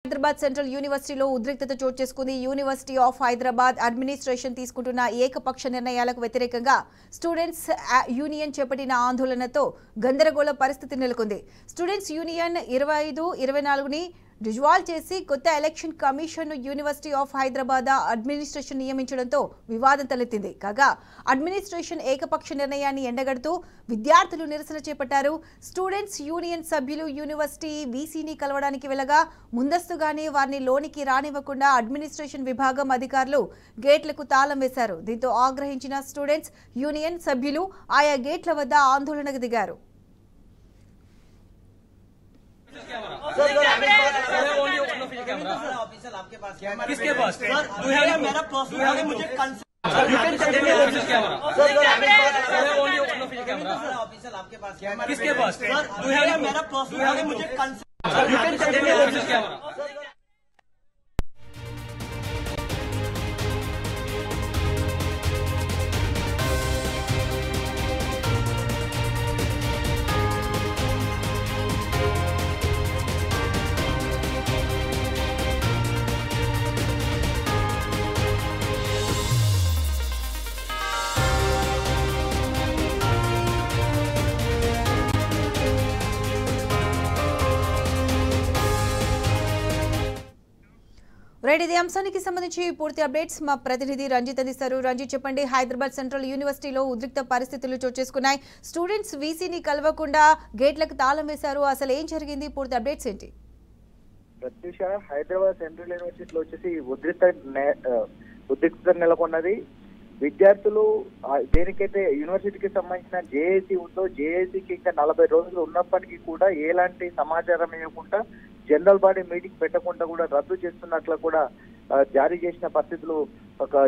Hyderabad central యూనివర్సిటీలో ఉద్రిక్తత చోటు చేసుకుంది. యూనివర్సిటీ ఆఫ్ హైదరాబాద్ అడ్మినిస్ట్రేషన్ తీసుకుంటున్న ఏకపక్ష నిర్ణయాలకు వ్యతిరేకంగా స్టూడెంట్స్ యూనియన్ చేపట్టిన ఆందోళనతో గందరగోళ పరిస్థితి నెలకొంది. స్టూడెంట్స్ యూనియన్ 25-24ని డిజాల్వ్ చేసి కొత్త election commission university of Hyderabad administration నియమించడంతో వివాదం తలెత్తింది. కాగా అడ్మినిస్ట్రేషన్ ఏకపక్ష నిర్ణయాన్ని ఎండగడుతూ విద్యార్థులు నిరసన చేపట్టారు. స్టూడెంట్స్ యూనియన్ సభ్యులు యూనివర్సిటీ వీసీని కలవడానికి వెళ్లగా ముందస్తుగానే వారిని లోనికి రానివ్వకుండా అడ్మినిస్ట్రేషన్ విభాగం అధికారులు గేట్లకు తాళం వేశారు. దీంతో ఆగ్రహించిన స్టూడెంట్స్ యూనియన్ సభ్యులు ఆయా గేట్ల వద్ద ఆందోళనకు దిగారు. किसके पास मेरा पर्सनल मुझे किसके पास मेरा पर्सनल मुझे ఇదే అంశానికి సంబంధించి పూర్తి అప్డేట్స్ మా ప్రతినిధి రంజిత్ అందిస్తారు. రంజిత్, చెప్పండి. హైదరాబాద్ సెంట్రల్ యూనివర్సిటీలో ఉద్రిక్త పరిస్థితులు చోటు చేసుకున్నాయి. స్టూడెంట్స్ వీసీని కలవకుండా గేట్లకు తాళం వేశారు. అసలు ఏం జరిగింది? పూర్తి అప్డేట్స్ ఏంటి? ప్రత్యూష, హైదరాబాద్ సెంట్రల్ యూనివర్సిటీలో వచ్చేసి ఉద్రిక్తత నెలకొన్నది. విద్యార్థులు దేనికైతే యూనివర్సిటీకి సంబంధించిన జేఏసీ ఉందో జేఏసీకి ఇంకా 40 రోజులు ఉన్నప్పటికీ కూడా ఎలాంటి సమాచారం ఇవ్వకుండా జనరల్ బాడీ మీటింగ్ పెట్టకుండా కూడా రద్దు చేస్తున్నట్లు కూడా జారీ చేసిన పరిస్థితులు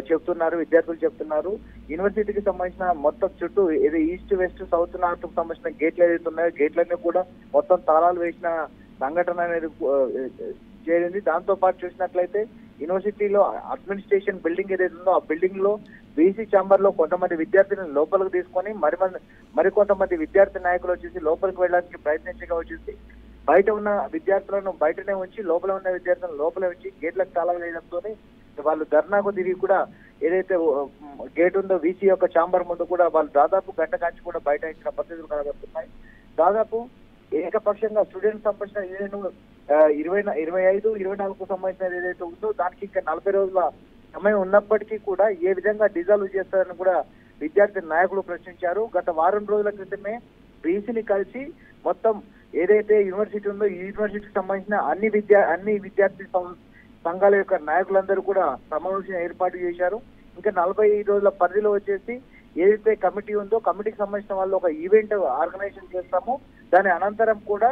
చెప్తున్నారు, విద్యార్థులు చెప్తున్నారు. యూనివర్సిటీకి సంబంధించిన మొత్తం చుట్టూ ఇది ఈస్ట్ వెస్ట్ సౌత్ నార్త్ కు సంబంధించిన గేట్లు ఏదైతే ఉన్నాయో గేట్లన్నీ కూడా మొత్తం తాళాలు వేసిన సంఘటన అనేది చేరింది. దాంతో పాటు చూసినట్లయితే యూనివర్సిటీలో అడ్మినిస్ట్రేషన్ బిల్డింగ్ ఏదైతే ఉందో ఆ బిల్డింగ్ లో వీసీ ఛాంబర్ లో కొంతమంది విద్యార్థులను లోపలికి తీసుకొని మరికొంతమంది విద్యార్థి నాయకులు వచ్చేసి లోపలికి వెళ్ళడానికి ప్రయత్నించగా వచ్చేసి బయట ఉన్న విద్యార్థులను బయటనే ఉంచి లోపల ఉన్న విద్యార్థులను లోపల ఉంచి గేట్లకు తాళం వేయడంతో వాళ్ళు ధర్నాకు తిరిగి కూడా ఏదైతే గేట్ ఉందో వీసీ యొక్క ఛాంబర్ ముందు కూడా వాళ్ళు దాదాపు గంట కాంచి కూడా బయట ఇచ్చిన పరిస్థితులు కనబడుతున్నాయి. దాదాపు ఏకపక్షంగా స్టూడెంట్స్ సంబంధించిన యూనియన్ 25-24కు సంబంధించిన ఏదైతే ఉందో దానికి ఇంకా 40 రోజుల సమయం ఉన్నప్పటికీ కూడా ఏ విధంగా డిజాల్వ్ చేస్తారని కూడా విద్యార్థి నాయకులు ప్రశ్నించారు. గత వారం రోజుల క్రితమే వీసీని కలిసి మొత్తం ఏదైతే యూనివర్సిటీ ఉందో ఈ యూనివర్సిటీకి సంబంధించిన అన్ని విద్యార్థి సంఘాల యొక్క నాయకులందరూ కూడా సమావేశం ఏర్పాటు చేశారు. ఇంకా 40 రోజుల పరిధిలో వచ్చేసి ఏదైతే కమిటీ ఉందో కమిటీకి సంబంధించిన వాళ్ళు ఒక ఈవెంట్ ఆర్గనైజేషన్ చేస్తాము, దాని అనంతరం కూడా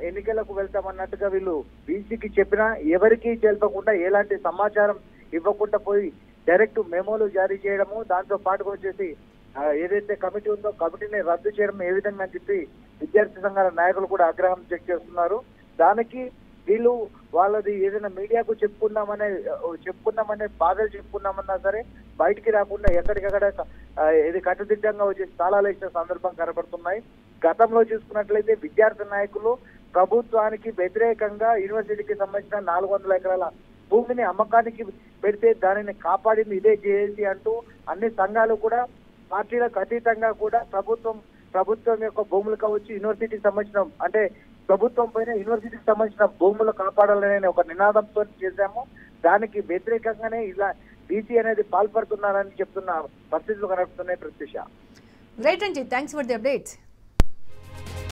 ఎన్నికలకు వెళ్తామన్నట్టుగా వీళ్ళు వీసీకి చెప్పినా ఎవరికి తెలపకుండా ఎలాంటి సమాచారం ఇవ్వకుండా పోయి డైరెక్ట్ మెమోలు జారీ చేయడము, దాంతో పాటుగా వచ్చేసి ఏదైతే కమిటీ ఉందో కమిటీని రద్దు చేయడం ఏ విధంగా అని చెప్పి విద్యార్థి సంఘాల నాయకులు కూడా ఆగ్రహం చెక్ చేస్తున్నారు. దానికి వీళ్ళు వాళ్ళది ఏదైనా మీడియాకు చెప్పుకుందామనే బాధలు చెప్పుకుందామన్నా సరే బయటికి రాకుండా ఎక్కడికక్కడ ఇది కట్టుదిట్టంగా వచ్చేసి తాళాలు వేసిన సందర్భం కనబడుతున్నాయి. గతంలో చూసుకున్నట్లయితే విద్యార్థి నాయకులు ప్రభుత్వానికి వ్యతిరేకంగా యూనివర్సిటీకి సంబంధించిన 400 ఎకరాల భూమిని అమ్మకానికి పెడితే దానిని కాపాడింది ఇదే జేఏసీ అంటూ అన్ని సంఘాలు కూడా పార్టీలకు అతీతంగా కూడా ప్రభుత్వం యొక్క భూములు కావచ్చు యూనివర్సిటీకి సంబంధించిన అంటే ప్రభుత్వం పైన యూనివర్సిటీకి సంబంధించిన భూములు కాపాడాలనే ఒక నినాదంతో చేశాము. దానికి వ్యతిరేకంగానే ఇలా వీసీ అనేది పాల్పడుతున్నారని చెప్తున్న పరిస్థితులు కనబడుతున్నాయి. Prathyusha. Right Ranjith, thanks for the updates.